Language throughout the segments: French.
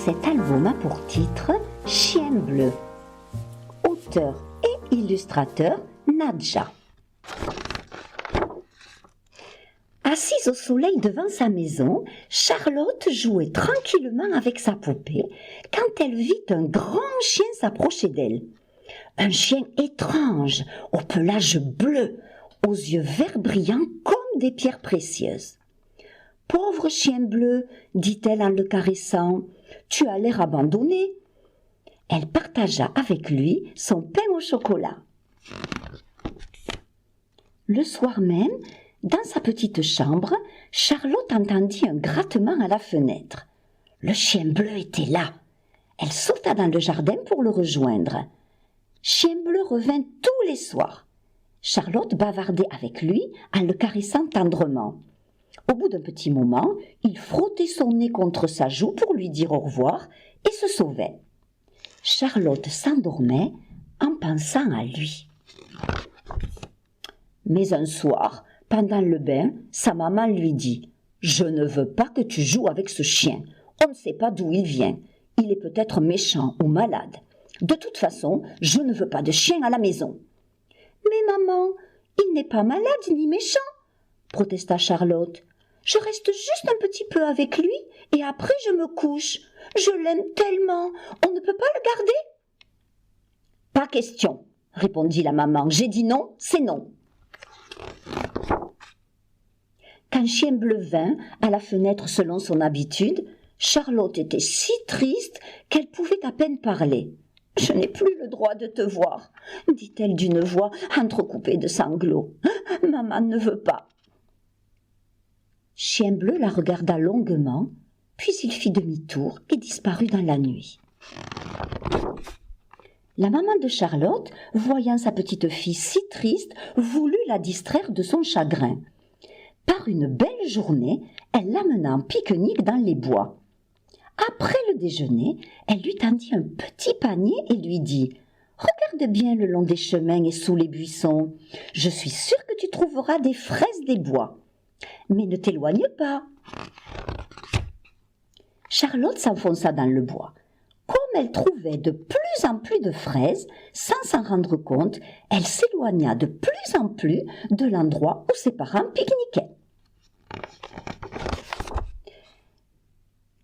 Cet album a pour titre Chien bleu. Auteur et illustrateur Nadja. Assise au soleil devant sa maison, Charlotte jouait tranquillement avec sa poupée quand elle vit un grand chien s'approcher d'elle. Un chien étrange, au pelage bleu, aux yeux verts brillants comme des pierres précieuses. « Pauvre chien bleu, dit-elle en le caressant, tu as l'air abandonné. » Elle partagea avec lui son pain au chocolat. Le soir même, dans sa petite chambre, Charlotte entendit un grattement à la fenêtre. Le chien bleu était là. Elle sauta dans le jardin pour le rejoindre. Chien bleu revint tous les soirs. Charlotte bavardait avec lui en le caressant tendrement. Au bout d'un petit moment, il frottait son nez contre sa joue pour lui dire au revoir et se sauvait. Charlotte s'endormait en pensant à lui. Mais un soir, pendant le bain, sa maman lui dit « Je ne veux pas que tu joues avec ce chien. On ne sait pas d'où il vient. Il est peut-être méchant ou malade. De toute façon, je ne veux pas de chien à la maison. »« Mais maman, il n'est pas malade ni méchant, » protesta Charlotte. « Je reste juste un petit peu avec lui et après je me couche. Je l'aime tellement, on ne peut pas le garder. »« Pas question, » répondit la maman. « J'ai dit non, c'est non. » Quand Chien bleu vint à la fenêtre selon son habitude, Charlotte était si triste qu'elle pouvait à peine parler. « Je n'ai plus le droit de te voir, » dit-elle d'une voix entrecoupée de sanglots. « Maman ne veut pas. » Chien bleu la regarda longuement, puis il fit demi-tour et disparut dans la nuit. La maman de Charlotte, voyant sa petite fille si triste, voulut la distraire de son chagrin. Par une belle journée, elle l'amena en pique-nique dans les bois. Après le déjeuner, elle lui tendit un petit panier et lui dit « Regarde bien le long des chemins et sous les buissons. Je suis sûre que tu trouveras des fraises des bois. Mais ne t'éloigne pas. » Charlotte s'enfonça dans le bois. Comme elle trouvait de plus en plus de fraises, sans s'en rendre compte, elle s'éloigna de plus en plus de l'endroit où ses parents pique-niquaient.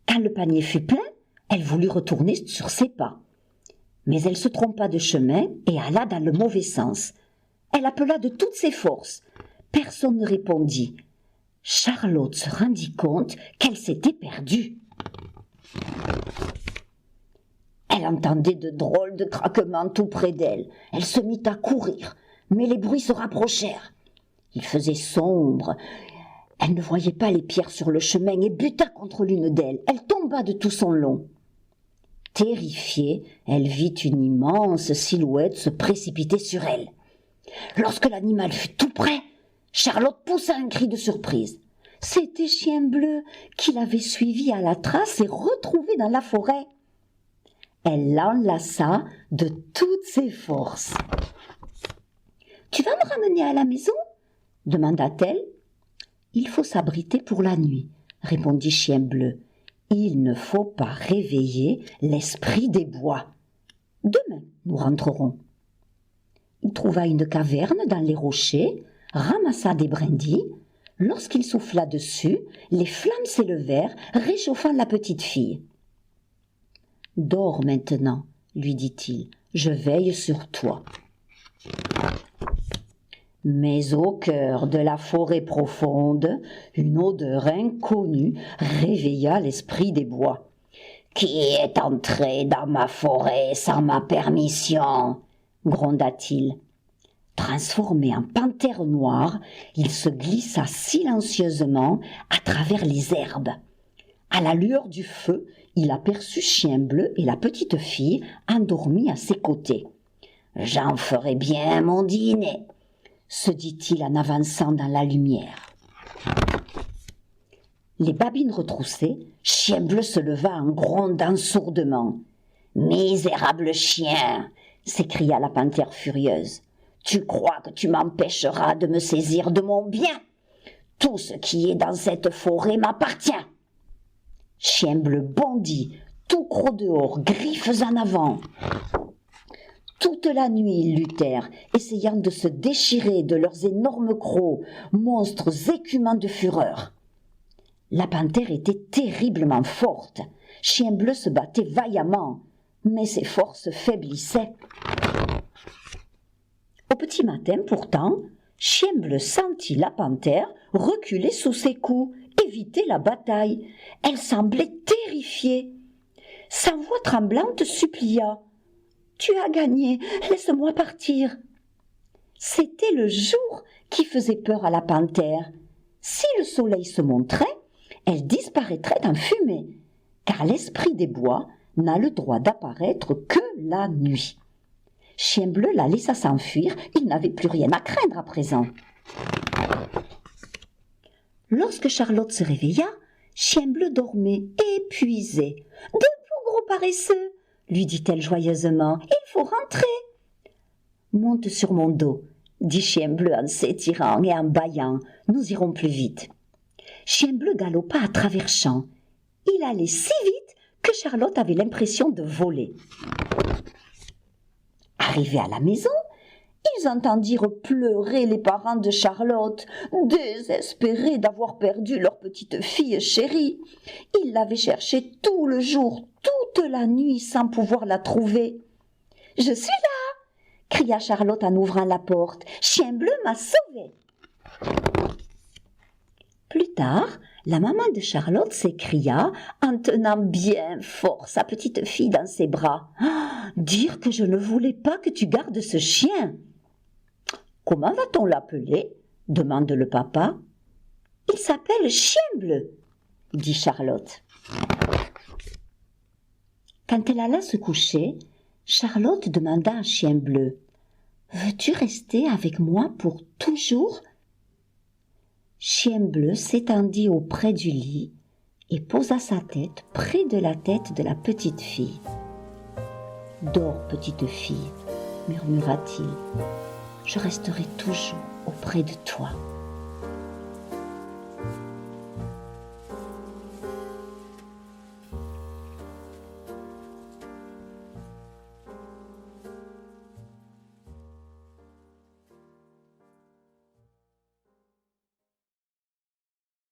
Quand le panier fut plein, elle voulut retourner sur ses pas. Mais elle se trompa de chemin et alla dans le mauvais sens. Elle appela de toutes ses forces. Personne ne répondit. Charlotte se rendit compte qu'elle s'était perdue. Elle entendait de drôles de craquements tout près d'elle. Elle se mit à courir, mais les bruits se rapprochèrent. Il faisait sombre. Elle ne voyait pas les pierres sur le chemin et buta contre l'une d'elles. Elle tomba de tout son long. Terrifiée, elle vit une immense silhouette se précipiter sur elle. Lorsque l'animal fut tout près, Charlotte poussa un cri de surprise. C'était Chien bleu qui l'avait suivi à la trace et retrouvé dans la forêt. Elle l'enlaça de toutes ses forces. « Tu vas me ramener à la maison ?» demanda-t-elle. « Il faut s'abriter pour la nuit, » répondit Chien bleu. « Il ne faut pas réveiller l'esprit des bois. Demain, nous rentrerons. » Il trouva une caverne dans les rochers, ramassa des brindilles. Lorsqu'il souffla dessus, les flammes s'élevèrent, réchauffant la petite fille. « Dors maintenant, » lui dit-il, « je veille sur toi. » Mais au cœur de la forêt profonde, une odeur inconnue réveilla l'esprit des bois. « Qui est entré dans ma forêt sans ma permission ?» gronda-t-il. Transformé en panthère noire, il se glissa silencieusement à travers les herbes. À la lueur du feu, il aperçut Chien bleu et la petite fille endormis à ses côtés. « J'en ferai bien mon dîner !» se dit-il en avançant dans la lumière. Les babines retroussées, Chien bleu se leva en grondant sourdement. « Misérable chien !» s'écria la panthère furieuse. « Tu crois que tu m'empêcheras de me saisir de mon bien? Tout ce qui est dans cette forêt m'appartient. » Chien bleu bondit, tout crocs dehors, griffes en avant. Toute la nuit, ils luttèrent, essayant de se déchirer de leurs énormes crocs, monstres écumants de fureur. La panthère était terriblement forte. Chien Bleu se battait vaillamment, mais ses forces faiblissaient. Au petit matin, pourtant, Chien Bleu sentit la panthère reculer sous ses coups, éviter la bataille. Elle semblait terrifiée. Sa voix tremblante supplia. « Tu as gagné, laisse-moi partir. » C'était le jour qui faisait peur à la panthère. Si le soleil se montrait, elle disparaîtrait en fumée, car l'esprit des bois n'a le droit d'apparaître que la nuit. Chien Bleu la laissa s'enfuir, il n'avait plus rien à craindre à présent. Lorsque Charlotte se réveilla, Chien Bleu dormait, épuisé. « Debout, gros paresseux !» lui dit-elle joyeusement, « il faut rentrer !»« Monte sur mon dos !» dit Chien Bleu en s'étirant et en bâillant, « nous irons plus vite. » Chien Bleu galopa à travers champs. Il allait si vite que Charlotte avait l'impression de voler. Arrivés à la maison, ils entendirent pleurer les parents de Charlotte, désespérés d'avoir perdu leur petite fille chérie. Ils l'avaient cherchée tout le jour, toute la nuit, sans pouvoir la trouver. « Je suis là !» cria Charlotte en ouvrant la porte. « Chien Bleu m'a sauvée !» Plus tard, la maman de Charlotte s'écria en tenant bien fort sa petite fille dans ses bras. « Dire que je ne voulais pas que tu gardes ce chien !»« Comment va-t-on l'appeler ?» demande le papa. « Il s'appelle Chien Bleu !» dit Charlotte. Quand elle alla se coucher, Charlotte demanda à Chien Bleu « Veux-tu rester avec moi pour toujours ?» Chien Bleu s'étendit auprès du lit et posa sa tête près de la tête de la petite fille. « Dors, petite fille, murmura-t-il, je resterai toujours auprès de toi. »